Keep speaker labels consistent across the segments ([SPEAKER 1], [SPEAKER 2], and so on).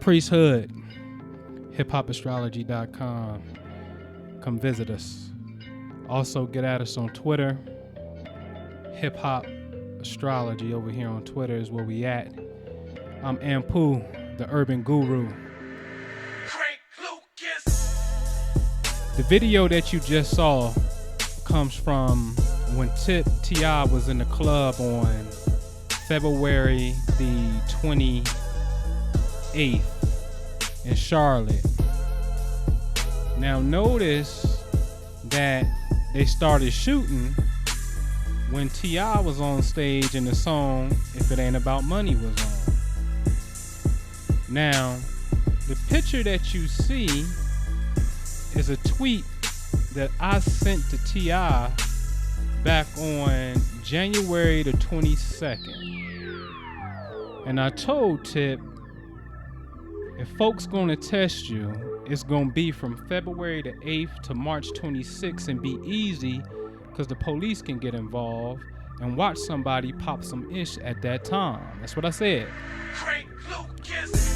[SPEAKER 1] Priesthood, hiphopastrology.com. Come visit us. Also, get at us on Twitter. Hip Hop Astrology over here on Twitter is where we at. I'm Ampu, the Urban Guru. The video that you just saw comes from when T.I. was in the club on February the 28th in Charlotte. Now notice that they started shooting when T.I. was on stage and the song If It Ain't About Money was on. Now, the picture that you see is a tweet that I sent to T.I. back on January the 22nd. And I told Tip, if folks gonna test you, it's gonna be from February the 8th to March 26th and be easy because the police can get involved and watch somebody pop some ish at that time. That's what I said.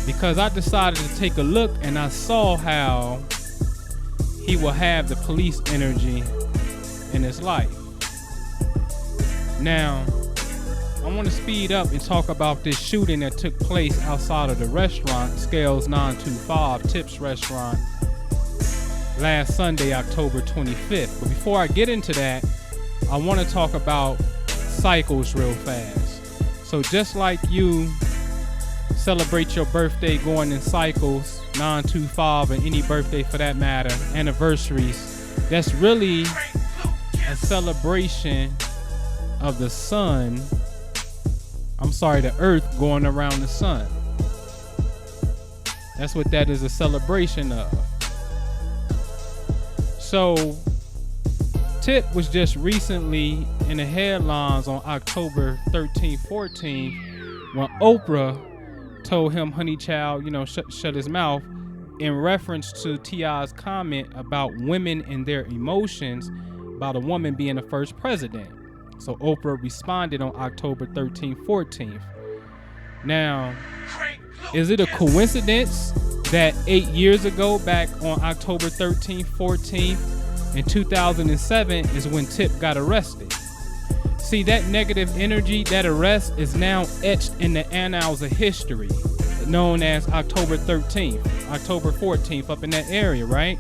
[SPEAKER 1] Because I decided to take a look and I saw how he will have the police energy in his life. Now, I want to speed up and talk about this shooting that took place outside of the restaurant, Scales 925, Tip's restaurant, last Sunday, October 25th. But before I get into that, I want to talk about cycles real fast. So just like you celebrate your birthday going in cycles, 925, and any birthday for that matter, anniversaries, that's really a celebration of the sun. The earth going around the sun. That's what that is a celebration of. So, Tip was just recently in the headlines on October 13th, 14th, when Oprah told him, honey child, shut his mouth, in reference to T.I.'s comment about women and their emotions about a woman being the first president. So Oprah responded on October 13th, 14th. Now, is it a coincidence that 8 years ago, back on October 13th, 14th, in 2007 is when Tip got arrested? See, that negative energy, that arrest is now etched in the annals of history, known as October 13th, October 14th, up in that area, right?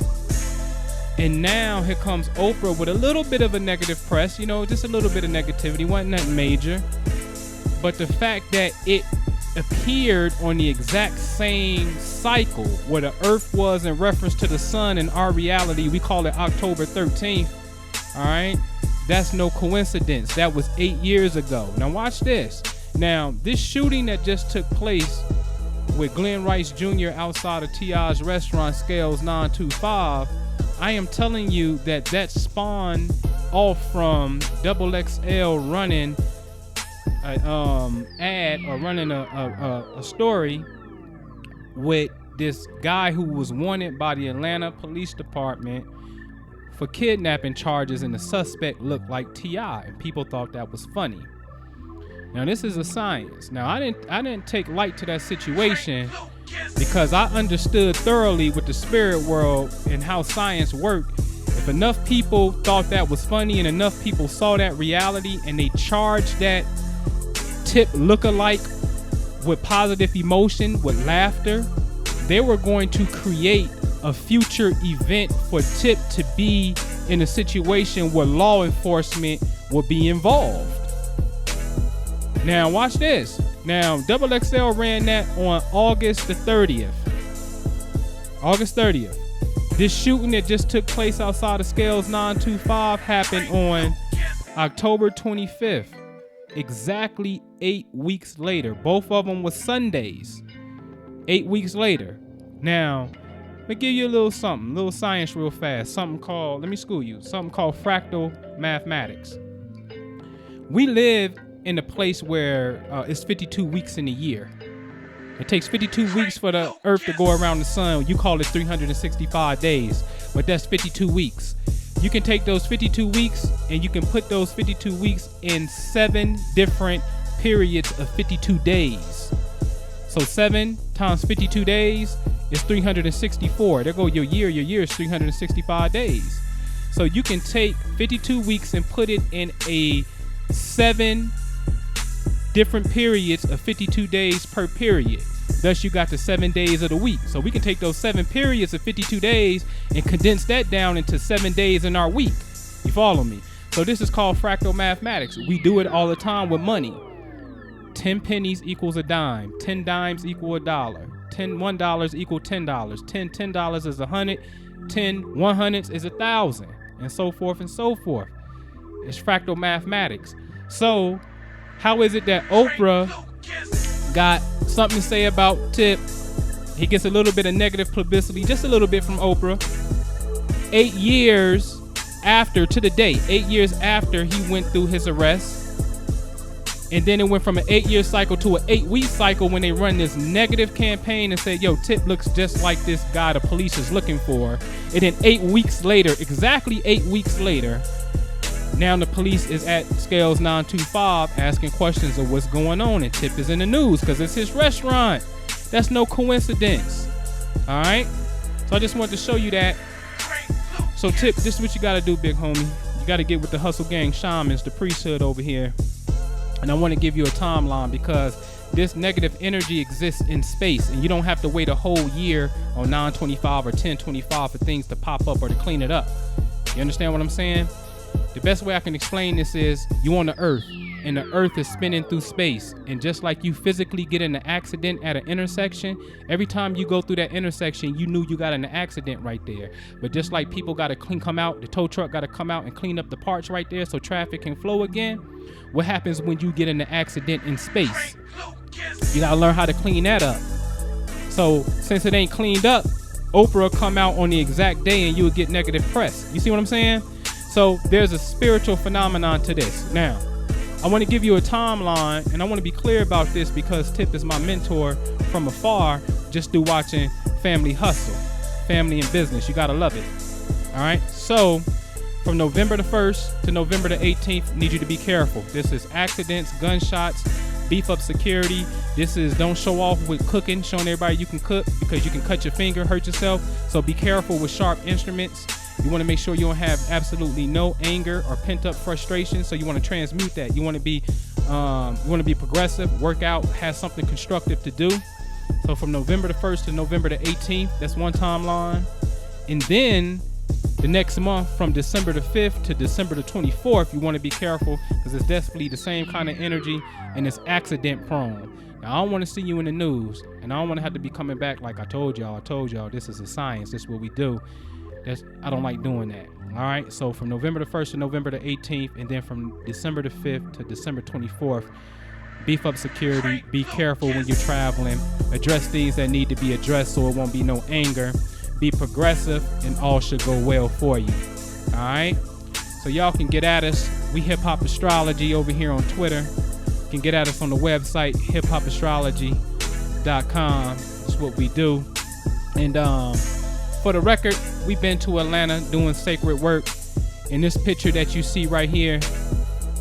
[SPEAKER 1] And now here comes Oprah with a little bit of a negative press, just a little bit of negativity, wasn't that major. But the fact that it appeared on the exact same cycle where the earth was in reference to the sun in our reality, we call it October 13th, all right? That's no coincidence. That was 8 years ago. Now watch this. Now, this shooting that just took place with Glenn Rice Jr. outside of T.I.'s restaurant, Scales 925, I am telling you that spawned off from XXL running an ad or running a story with this guy who was wanted by the Atlanta Police Department for kidnapping charges, and the suspect looked like T.I., and people thought that was funny. Now this is a science. Now I didn't take light to that situation, because I understood thoroughly with the spirit world and how science worked. If enough people thought that was funny and enough people saw that reality and they charged that Tip lookalike with positive emotion, with laughter, they were going to create a future event for Tip to be in a situation where law enforcement will be involved. Now watch this. Now, XXL ran that on August the 30th. August 30th. This shooting that just took place outside of Scales 925 happened on October 25th. Exactly 8 weeks later. Both of them was Sundays. 8 weeks later. Now, let me give you a little science real fast. Something called fractal mathematics. We live in a place where it's 52 weeks in a year. It takes 52 weeks for the earth to go around the sun. You call it 365 days, but that's 52 weeks. You can take those 52 weeks and you can put those 52 weeks in 7 different periods of 52 days. So 7 times 52 days is 364. There go your year. Your year is 365 days. So you can take 52 weeks and put it in a 7 different periods of 52 days per period. Thus, you got the 7 days of the week. So we can take those 7 periods of 52 days and condense that down into 7 days in our week. You follow me? So this is called fractal mathematics. We do it all the time with money. 10 pennies equals a dime. 10 dimes equal $1. $1 equal $10. 10 $10 is 100. 10 100s is 1,000, and so forth and so forth. It's fractal mathematics. So how is it that Oprah got something to say about Tip? He gets a little bit of negative publicity, just a little bit from Oprah. 8 years after, to the date, 8 years after he went through his arrest. And then it went from an 8-year cycle to an 8-week cycle when they run this negative campaign and say, yo, Tip looks just like this guy the police is looking for. And then 8 weeks later, exactly 8 weeks later, now the police is at Scales 925 asking questions of what's going on. And Tip is in the news because it's his restaurant. That's no coincidence. All right? So I just wanted to show you that. So Tip, this is what you got to do, big homie. You got to get with the Hustle Gang Shamans, the priesthood over here. And I want to give you a timeline because this negative energy exists in space and you don't have to wait a whole year on 9/25 or 10/25 for things to pop up or to clean it up. You understand what I'm saying? The best way I can explain this is you on the earth and the earth is spinning through space. And just like you physically get in an accident at an intersection, every time you go through that intersection, you knew you got in an accident right there. But just like people got to come out, the tow truck got to come out and clean up the parts right there so traffic can flow again. What happens when you get in an accident in space? You got to learn how to clean that up. So since it ain't cleaned up, Oprah will come out on the exact day and you would get negative press. You see what I'm saying? So there's a spiritual phenomenon to this. Now, I want to give you a timeline, and I want to be clear about this because Tip is my mentor from afar just through watching Family Hustle, Family and Business. You got to love it. All right? So from November the 1st to November the 18th, need you to be careful. This is accidents, gunshots, beef up security. This is don't show off with cooking, showing everybody you can cook because you can cut your finger, hurt yourself. So be careful with sharp instruments. You want to make sure you don't have absolutely no anger or pent up frustration. So you want to transmute that. You want to be progressive, work out, have something constructive to do. So from November the 1st to November the 18th, that's one timeline. And then the next month from December the 5th to December the 24th, you want to be careful because it's definitely the same kind of energy and it's accident prone. Now, I don't want to see you in the news and I don't want to have to be coming back like I told y'all, this is a science. This is what we do. I don't like doing that. All right. So from November the 1st to November the 18th, and then from December the 5th to December 24th, beef up security. Be careful when you're traveling. Address things that need to be addressed so it won't be no anger. Be progressive, and all should go well for you. All right. So y'all can get at us. We Hip Hop Astrology over here on Twitter. You can get at us on the website hiphopastrology.com. That's what we do. And for the record, we've been to Atlanta doing sacred work. In this picture that you see right here,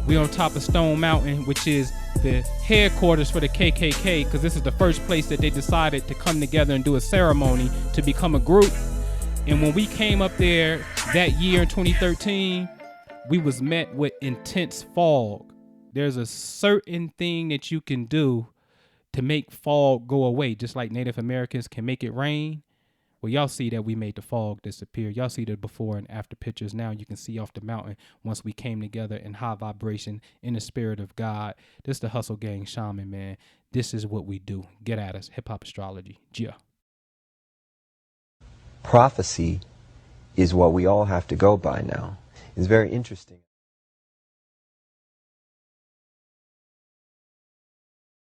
[SPEAKER 1] we on top of Stone Mountain, which is the headquarters for the KKK, because this is the first place that they decided to come together and do a ceremony to become a group. And when we came up there that year in 2013, we was met with intense fog. There's a certain thing that you can do to make fog go away, just like Native Americans can make it rain. Well, y'all see that we made the fog disappear. Y'all see the before and after pictures now. You can see off the mountain once we came together in high vibration in the spirit of God. This is the Hustle Gang Shaman, man. This is what we do. Get at us. Hip Hop Astrology. Yeah.
[SPEAKER 2] Prophecy is what we all have to go by now. It's very interesting.